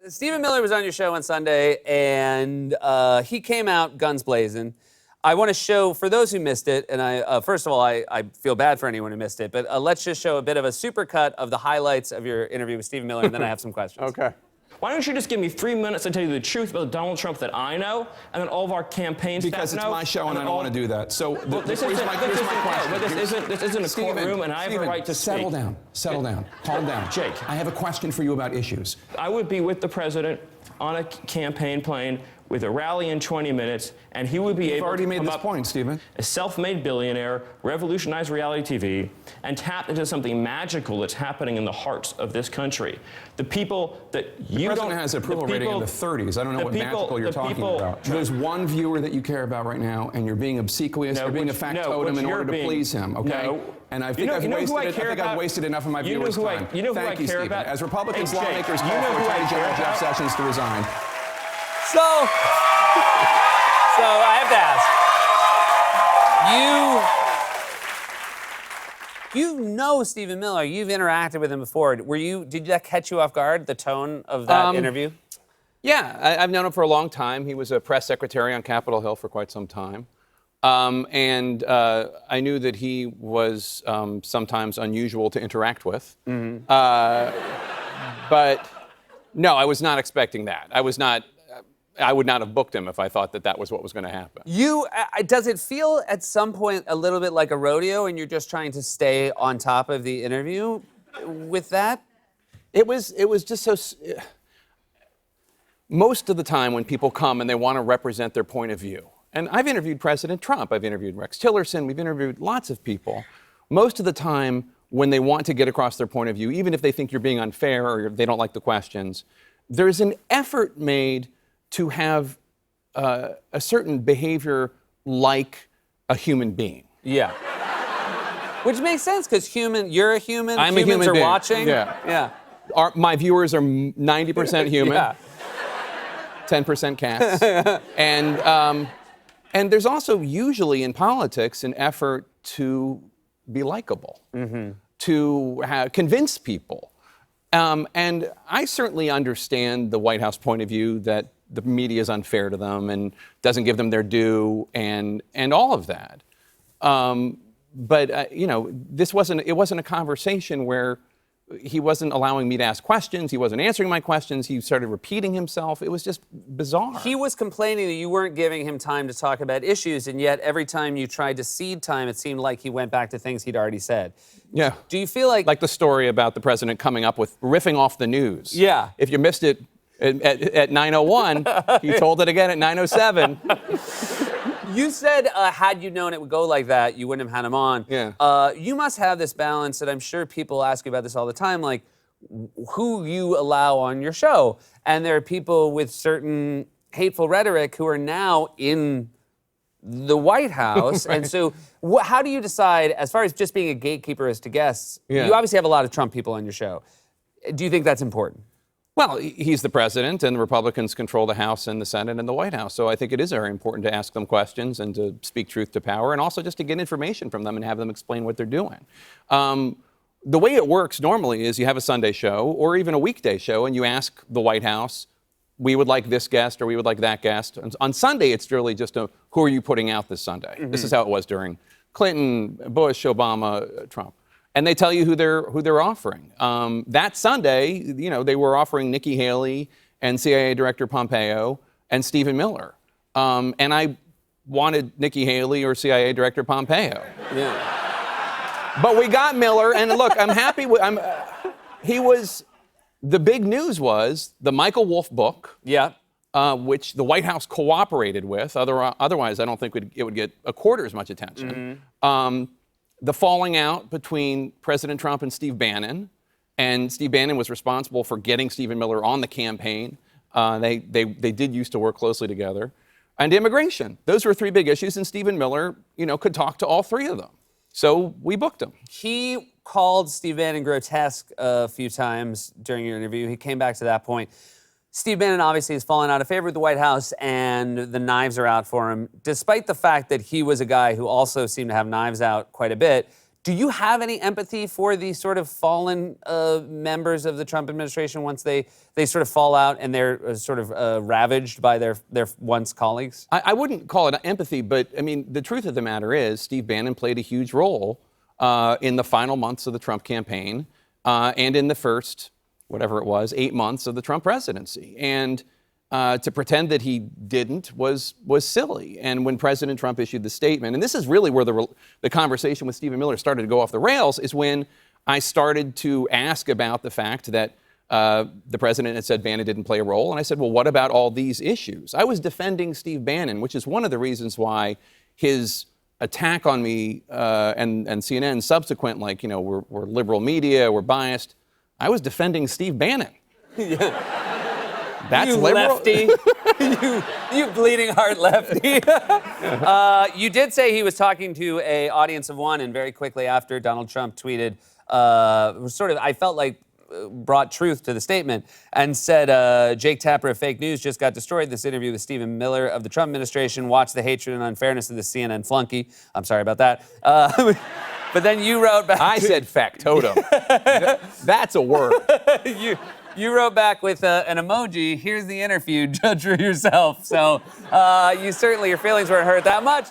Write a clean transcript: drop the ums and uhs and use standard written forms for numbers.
Stephen Miller was on your show on Sunday, and he came out guns blazing. I want to show, for those who missed it, and first of all, I feel bad for anyone who missed it, but let's just show a bit of a supercut of the highlights of your interview with Stephen Miller, and then I have some questions. Okay. Why don't you just give me 3 minutes to tell you the truth about Donald Trump that I know, and then all of our campaign staff know? Because it's my show and I don't want to do that. So This isn't a courtroom, and I have a right to speak. Settle down. Settle down. Calm down. Jake. I have a question for you about issues. I would be with the president on a campaign plane with a rally in 20 minutes, and he would be able to You've already made come this up point, Stephen. a self-made billionaire, revolutionize reality TV, and tap into something magical that's happening in the hearts of this country. The people that you don't... The president has an approval rating in the 30s. I don't know what magical you're talking about. There's one viewer that you care about right now, and you're being obsequious. You're being a factotum in order to please him, okay? No. And I think I've wasted enough of my viewers' time. Thank you, Stephen. As Republicans, lawmakers call for Attorney General Jeff Sessions to resign. So I have to ask, you know Stephen Miller. You've interacted with him before. Did that catch you off guard, the tone of that interview? Yeah, I've known him for a long time. He was a press secretary on Capitol Hill for quite some time. And I knew that he was sometimes unusual to interact with. Mm-hmm. But no, I was not expecting that. I would not have booked him if I thought that was what was going to happen. Does it feel at some point a little bit like a rodeo and you're just trying to stay on top of the interview with that? It was just so... Most of the time when people come and they want to represent their point of view, and I've interviewed President Trump, I've interviewed Rex Tillerson, we've interviewed lots of people. Most of the time when they want to get across their point of view, even if they think you're being unfair or they don't like the questions, there's an effort made to have a certain behavior like a human being. Yeah. Which makes sense, because you're a human, I'm a humans human are being. watching. Yeah. My viewers are 90% human, yeah. 10% cats. And there's also usually in politics an effort to be likable, to convince people. And I certainly understand the White House point of view that the media is unfair to them and doesn't give them their due and all of that. But it wasn't a conversation where he wasn't allowing me to ask questions. He wasn't answering my questions. He started repeating himself. It was just bizarre. He was complaining that you weren't giving him time to talk about issues, and yet every time you tried to cede time, it seemed like he went back to things he'd already said. Yeah. Do you feel like the story about the president coming up with riffing off the news? Yeah. If you missed it at 9:01, he told it again at 9:07. You said had you known it would go like that, you wouldn't have had him on. Yeah. You must have this balance, and I'm sure people ask you about this all the time, like who you allow on your show. And there are people with certain hateful rhetoric who are now in the White House. Right. And so how do you decide, as far as just being a gatekeeper as to guests, Yeah. you obviously have a lot of Trump people on your show. Do you think that's important? Well, he's the president, and the Republicans control the House and the Senate and the White House. So I think it is very important to ask them questions and to speak truth to power, and also just to get information from them and have them explain what they're doing. The way it works normally is you have a Sunday show or even a weekday show, and you ask the White House, we would like this guest or we would like that guest. And on Sunday, it's really just who are you putting out this Sunday? Mm-hmm. This is how it was during Clinton, Bush, Obama, Trump. And they tell you who they're offering. That Sunday, they were offering Nikki Haley and CIA Director Pompeo and Stephen Miller. And I wanted Nikki Haley or CIA Director Pompeo. Yeah. But we got Miller, and look, I'm happy with. The big news was the Michael Wolff book. Yeah. Which the White House cooperated with. Otherwise, I don't think it would get a quarter as much attention. Mm-hmm. The falling out between President Trump and Steve Bannon, and Steve Bannon was responsible for getting Stephen Miller on the campaign. They did used to work closely together. And immigration. Those were three big issues, and Stephen Miller, could talk to all three of them. So we booked him. He called Steve Bannon grotesque a few times during your interview. He came back to that point. Steve Bannon obviously has fallen out of favor with the White House, and the knives are out for him, despite the fact that he was a guy who also seemed to have knives out quite a bit. Do you have any empathy for these sort of fallen members of the Trump administration once they sort of fall out and they're sort of ravaged by their once colleagues? I wouldn't call it empathy, but I mean, the truth of the matter is Steve Bannon played a huge role in the final months of the Trump campaign and in the first, whatever it was, 8 months of the Trump presidency. And to pretend that he didn't was silly. And when President Trump issued the statement, and this is really where the conversation with Stephen Miller started to go off the rails, is when I started to ask about the fact that the president had said Bannon didn't play a role. And I said, well, what about all these issues? I was defending Steve Bannon, which is one of the reasons why his attack on me and CNN subsequent, like, you know, we're liberal media, we're biased. I was defending Steve Bannon. That's you liberal. lefty. you bleeding heart lefty. You did say he was talking to an audience of one, and very quickly after Donald Trump tweeted, I felt like brought truth to the statement and said, Jake Tapper of Fake News just got destroyed. This interview with Stephen Miller of the Trump administration. Watch the hatred and unfairness of the CNN flunky. I'm sorry about that. But then you wrote back. I said factotum. That's a word. You wrote back with an emoji. Here's the interview. Judge for yourself. So you certainly, your feelings weren't hurt that much.